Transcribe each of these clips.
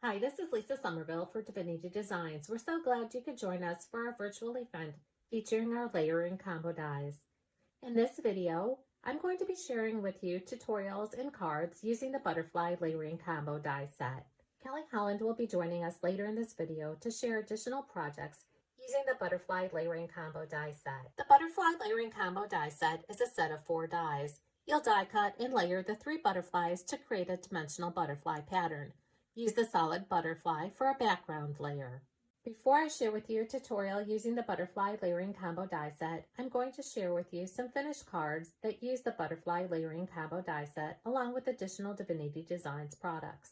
Hi, this is Lisa Somerville for Divinity Designs. We're so glad you could join us for our virtual event featuring our layering combo dies. In this video, I'm going to be sharing with you tutorials and cards using the butterfly layering combo die set. Kelly Holland will be joining us later in this video to share additional projects using the butterfly layering combo die set. The butterfly layering combo die set is a set of 4 dies. You'll die cut and layer the 3 butterflies to create a dimensional butterfly pattern. Use the solid butterfly for a background layer. Before I share with you a tutorial using the butterfly layering combo die set, I'm going to share with you some finished cards that use the butterfly layering combo die set along with additional Divinity Designs products.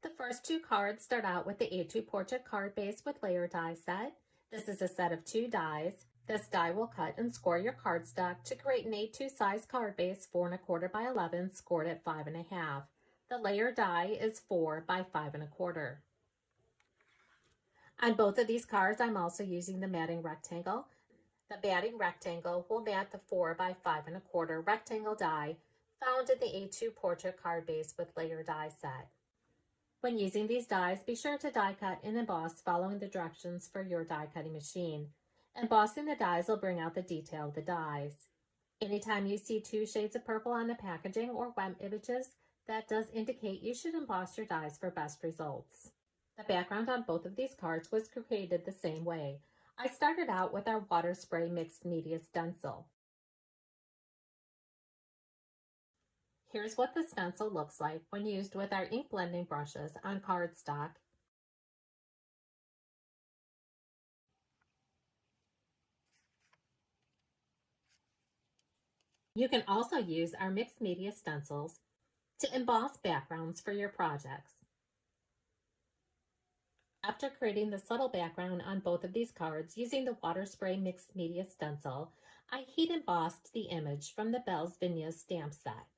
The first 2 cards start out with the A2 portrait card base with layer die set. This is a set of 2 dies. This die will cut and score your cardstock to create an A2 size card base 4 1/4 by 11 scored at 5 1/2. The layer die is 4 by 5 1/4. On both of these cards, I'm also using the matting rectangle. The matting rectangle will mat the 4 by 5 1/4 rectangle die found in the A2 portrait card base with layer die set. When using these dies, be sure to die cut and emboss following the directions for your die cutting machine. Embossing the dies will bring out the detail of the dies. Anytime you see 2 shades of purple on the packaging or web images, that does indicate you should emboss your dies for best results. The background on both of these cards was created the same way. I started out with our water spray mixed media stencil. Here's what the stencil looks like when used with our ink blending brushes on cardstock. You can also use our mixed media stencils to emboss backgrounds for your projects. After creating the subtle background on both of these cards using the water spray mixed media stencil, I heat embossed the image from the Bell's Vineyard stamp set.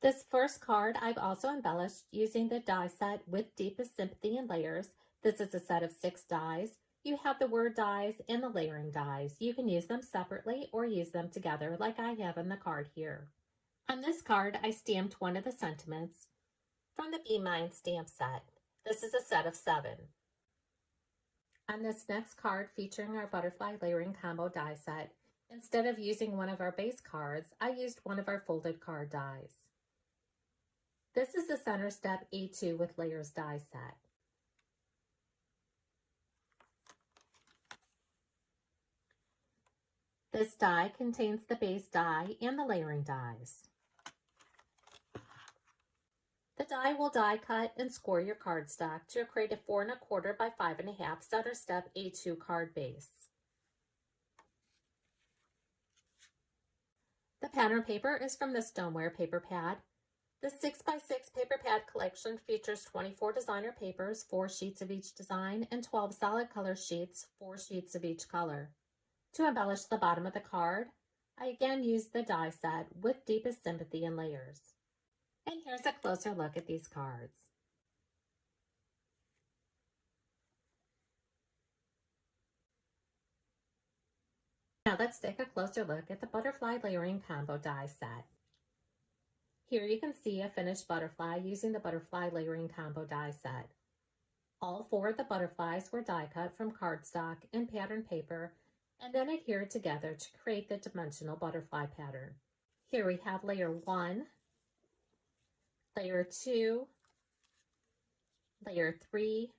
This first card I've also embellished using the die set with Deepest Sympathy and Layers. This is a set of 6 dies. You have the word dies and the layering dies. You can use them separately or use them together like I have in the card here. On this card, I stamped one of the sentiments from the Be Mine stamp set. This is a set of 7. On this next card featuring our butterfly layering combo die set, instead of using one of our base cards, I used one of our folded card dies. This is the center step A2 with layers die set. This die contains the base die and the layering dies. The die will die cut and score your cardstock to create a 4 1/4 by 5 1/2 center step A2 card base. The pattern paper is from the Stoneware paper pad. The 6x6 paper pad collection features 24 designer papers, 4 sheets of each design, and 12 solid color sheets, 4 sheets of each color. To embellish the bottom of the card, I again used the die set with Deepest Sympathy and Layers. And here's a closer look at these cards. Now let's take a closer look at the butterfly layering combo die set. Here you can see a finished butterfly using the butterfly layering combo die set. All 4 of the butterflies were die cut from cardstock and pattern paper and then adhered together to create the dimensional butterfly pattern. Here we have layer 1, layer 2, layer 3,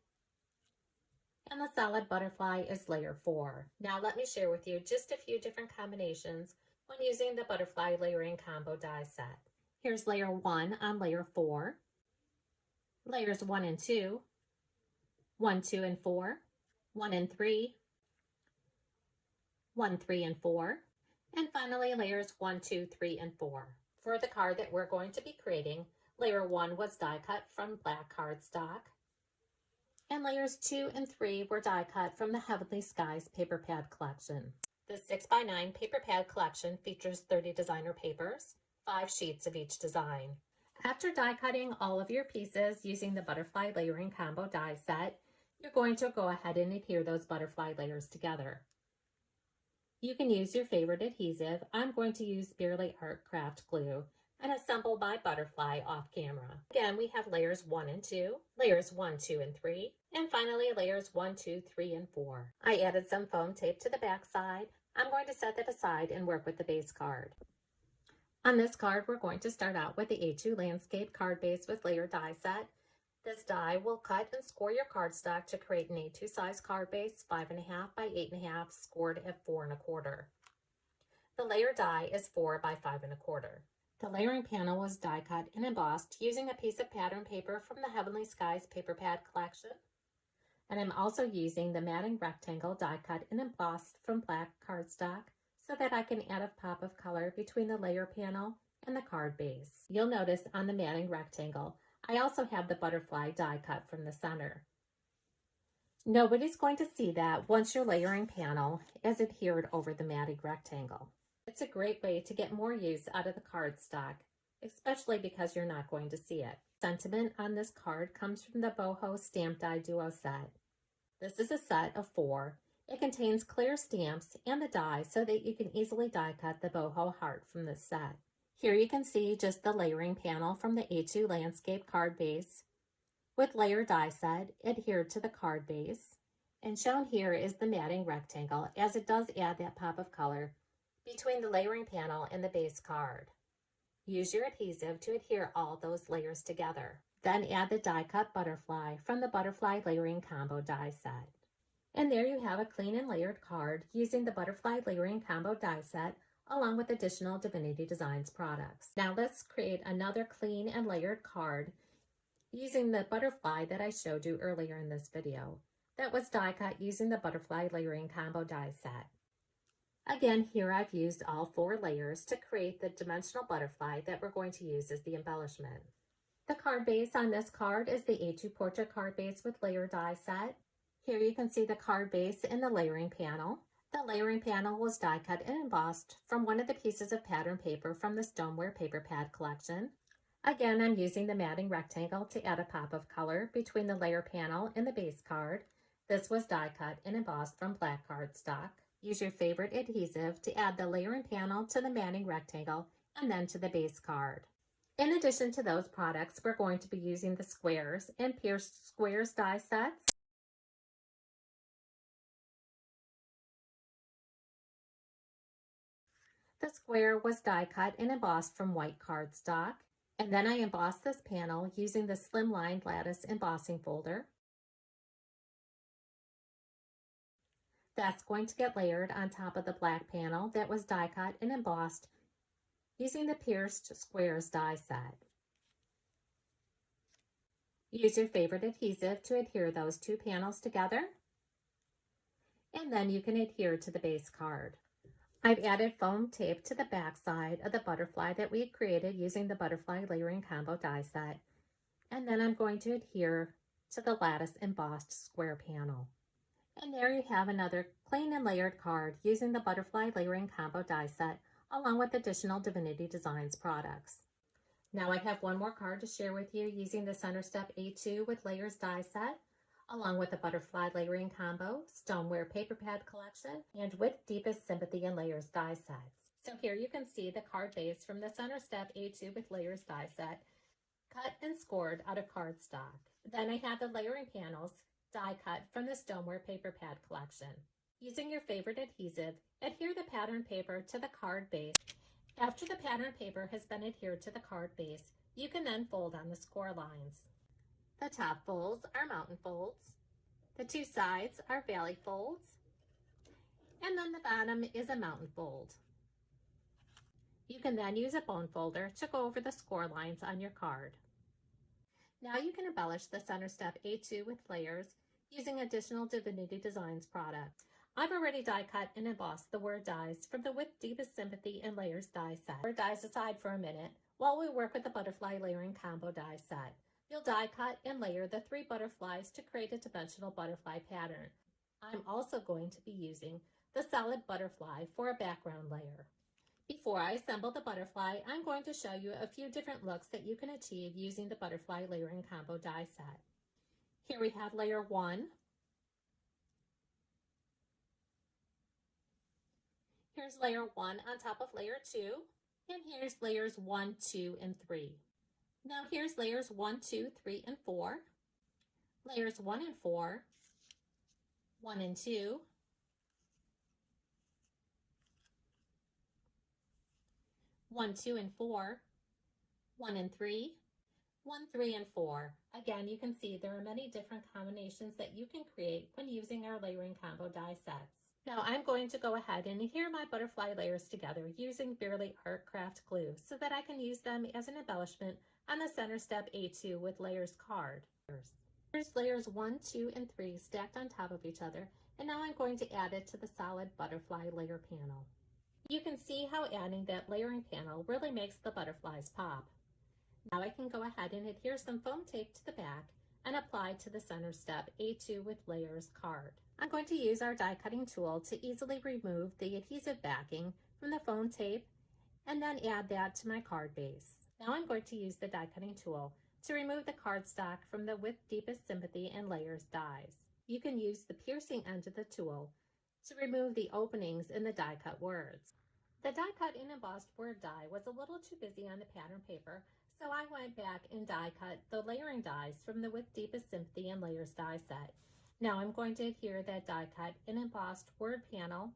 and the solid butterfly is layer 4. Now let me share with you just a few different combinations when using the butterfly layering combo die set. Here's layer 1 on layer 4, layers 1 and 2, 1, 2, and 4, 1 and 3, 1, 3, and 4, and finally layers 1, 2, 3, and 4. For the card that we're going to be creating, layer 1 was die cut from black cardstock, and layers 2 and 3 were die cut from the Heavenly Skies paper pad collection. The 6x9 paper pad collection features 30 designer papers, 5 sheets of each design. After die cutting all of your pieces using the butterfly layering combo die set, you're going to go ahead and adhere those butterfly layers together. You can use your favorite adhesive. I'm going to use Beerly Art Craft Glue and assemble my butterfly off camera. Again, we have layers 1 and 2, layers 1, 2, and 3, and finally layers 1, 2, 3, and 4. I added some foam tape to the back side. I'm going to set that aside and work with the base card. On this card, we're going to start out with the A2 Landscape card base with layer die set. This die will cut and score your cardstock to create an A2 size card base, 5.5 by 8.5, scored at 4.25. The layer die is 4 by 5.25. The layering panel was die cut and embossed using a piece of pattern paper from the Heavenly Skies paper pad collection. And I'm also using the matting rectangle die cut and embossed from black cardstock so that I can add a pop of color between the layer panel and the card base. You'll notice on the matting rectangle, I also have the butterfly die cut from the center. Nobody's going to see that once your layering panel is adhered over the matting rectangle. It's a great way to get more use out of the cardstock, especially because you're not going to see it. Sentiment on this card comes from the Boho Stamp Die Duo set. This is a set of 4. It contains clear stamps and the die so that you can easily die cut the boho heart from this set. Here you can see just the layering panel from the A2 Landscape card base with layer die set adhered to the card base. And shown here is the matting rectangle, as it does add that pop of color between the layering panel and the base card. Use your adhesive to adhere all those layers together. Then add the die cut butterfly from the butterfly layering combo die set. And there you have a clean and layered card using the butterfly layering combo die set along with additional Divinity Designs products. Now let's create another clean and layered card using the butterfly that I showed you earlier in this video. That was die cut using the butterfly layering combo die set. Again, here I've used all 4 layers to create the dimensional butterfly that we're going to use as the embellishment. The card base on this card is the A2 Portrait card base with layer die set. Here you can see the card base in the layering panel. The layering panel was die cut and embossed from one of the pieces of pattern paper from the Stoneware Paper Pad collection. Again, I'm using the matting rectangle to add a pop of color between the layer panel and the base card. This was die cut and embossed from black cardstock. Use your favorite adhesive to add the layering panel to the matting rectangle and then to the base card. In addition to those products, we're going to be using the squares and pierced squares die sets. The square was die cut and embossed from white cardstock. And then I embossed this panel using the slimline lattice embossing folder. That's going to get layered on top of the black panel that was die cut and embossed using the pierced squares die set. Use your favorite adhesive to adhere those 2 panels together, and then you can adhere to the base card. I've added foam tape to the back side of the butterfly that we created using the butterfly layering combo die set, and then I'm going to adhere to the lattice embossed square panel. And there you have another clean and layered card using the butterfly layering combo die set along with additional Divinity Designs products. Now I have one more card to share with you using the Center Step A2 with layers die set along with the butterfly layering combo, Stoneware Paper Pad collection, and with Deepest Sympathy and Layers die sets. So here you can see the card base from the Center Step A2 with layers die set cut and scored out of cardstock. Then I have the layering panels die cut from the Stoneware Paper Pad collection. Using your favorite adhesive, adhere the pattern paper to the card base. After the pattern paper has been adhered to the card base, you can then fold on the score lines. The top folds are mountain folds, the 2 sides are valley folds, and then the bottom is a mountain fold. You can then use a bone folder to go over the score lines on your card. Now you can embellish the Center Step A2 with layers using additional Divinity Designs products. I've already die cut and embossed the word dies from the With Deepest Sympathy and Layers die set. Word dies aside for a minute while we work with the butterfly layering combo die set. You'll die cut and layer the 3 butterflies to create a dimensional butterfly pattern. I'm also going to be using the solid butterfly for a background layer. Before I assemble the butterfly, I'm going to show you a few different looks that you can achieve using the butterfly layering combo die set. Here we have layer 1. Here's layer 1 on top of layer 2, and here's layers 1, 2, and 3. Now here's layers 1, 2, 3, and 4, layers 1 and 4, 1 and 2, 1, 2, and 4, 1 and 3, 1, 3, and 4. Again, you can see there are many different combinations that you can create when using our layering combo die sets. Now I'm going to go ahead and adhere my butterfly layers together using Bearly Art Craft glue so that I can use them as an embellishment on the center step A2 with layers card. Here's layers 1, 2, and 3 stacked on top of each other, and now I'm going to add it to the solid butterfly layer panel. You can see how adding that layering panel really makes the butterflies pop. Now I can go ahead and adhere some foam tape to the back and apply to the center step A2 with layers card. I'm going to use our die cutting tool to easily remove the adhesive backing from the foam tape and then add that to my card base. Now I'm going to use the die cutting tool to remove the cardstock from the With Deepest Sympathy and Layers dies. You can use the piercing end of the tool to remove the openings in the die cut words. The die cut and embossed word die was a little too busy on the pattern paper, so I went back and die cut the layering dies from the With Deepest Sympathy and Layers die set. Now I'm going to adhere that die cut and embossed word panel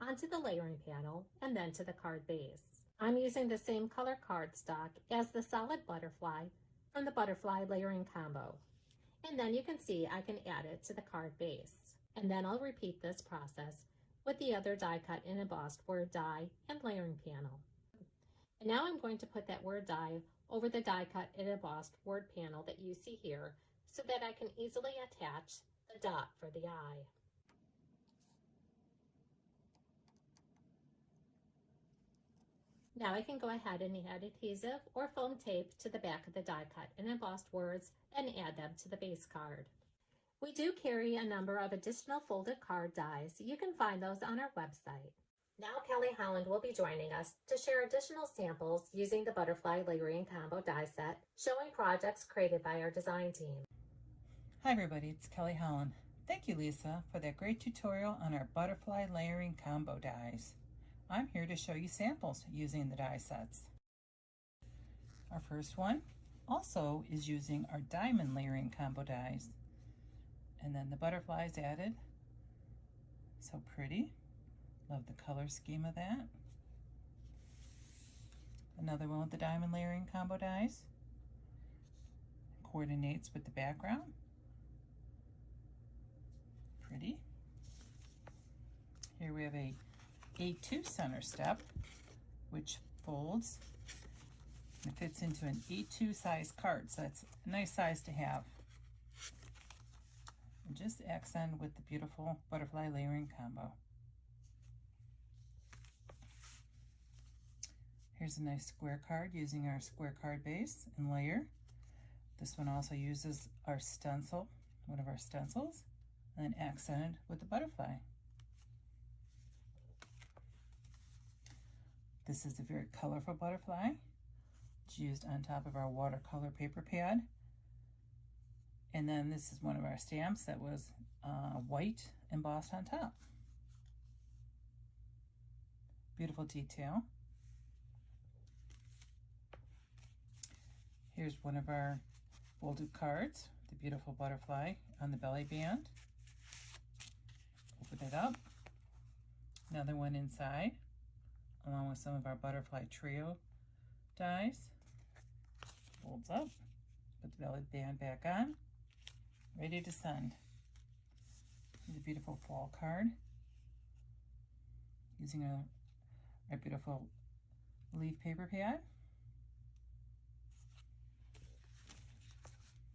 onto the layering panel and then to the card base. I'm using the same color cardstock as the solid butterfly from the butterfly layering combo. And then you can see I can add it to the card base. And then I'll repeat this process with the other die cut and embossed word die and layering panel. And now I'm going to put that word die over the die cut and embossed word panel that you see here so that I can easily attach the dot for the eye. Now I can go ahead and add adhesive or foam tape to the back of the die cut and embossed words and add them to the base card. We do carry a number of additional folded card dies. You can find those on our website. Now Kelly Holland will be joining us to share additional samples using the Butterfly Layering Combo die set, showing projects created by our design team. Hi everybody, it's Kelly Holland. Thank you, Lisa, for that great tutorial on our Butterfly Layering Combo dies. I'm here to show you samples using the die sets. Our first one also is using our Diamond Layering Combo dies. And then the butterflies added. So pretty. Love the color scheme of that. Another one with the Diamond Layering Combo dies. Coordinates with the background. Pretty. Here we have a A2 center step, which folds and fits into an A2 size card, so that's a nice size to have. And just accent with the beautiful butterfly layering combo. Here's a nice square card using our square card base and layer. This one also uses our stencil, one of our stencils, and then accented with the butterfly. This is a very colorful butterfly. It's used on top of our watercolor paper pad. And then this is one of our stamps that was white embossed on top. Beautiful detail. Here's one of our folded cards, the beautiful butterfly on the belly band. Open it up. Another one inside, along with some of our butterfly trio dies. Folds up, put the belly band back on, ready to send. Here's a beautiful fall card using our beautiful leaf paper pad.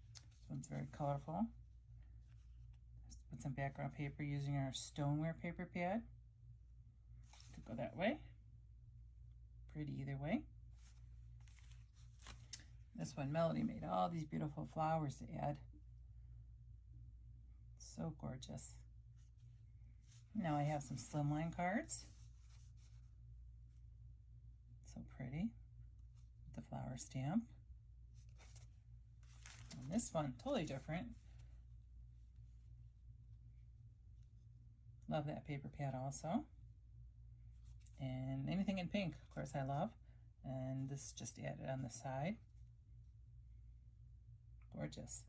This one's very colorful. Let's put some background paper using our stoneware paper pad. Could go that way. Pretty either way. This one, Melody made all these beautiful flowers to add. So gorgeous. Now I have some slimline cards. So pretty. The flower stamp. And this one, totally different. Love that paper pad also. And anything in pink, of course, I love. And this just added on the side. Gorgeous.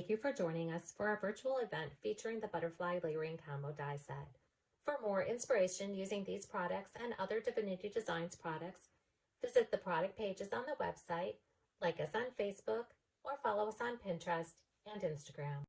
Thank you for joining us for our virtual event featuring the Butterfly Layering Combo die set. For more inspiration using these products and other Divinity Designs products, visit the product pages on the website, like us on Facebook, or follow us on Pinterest and Instagram.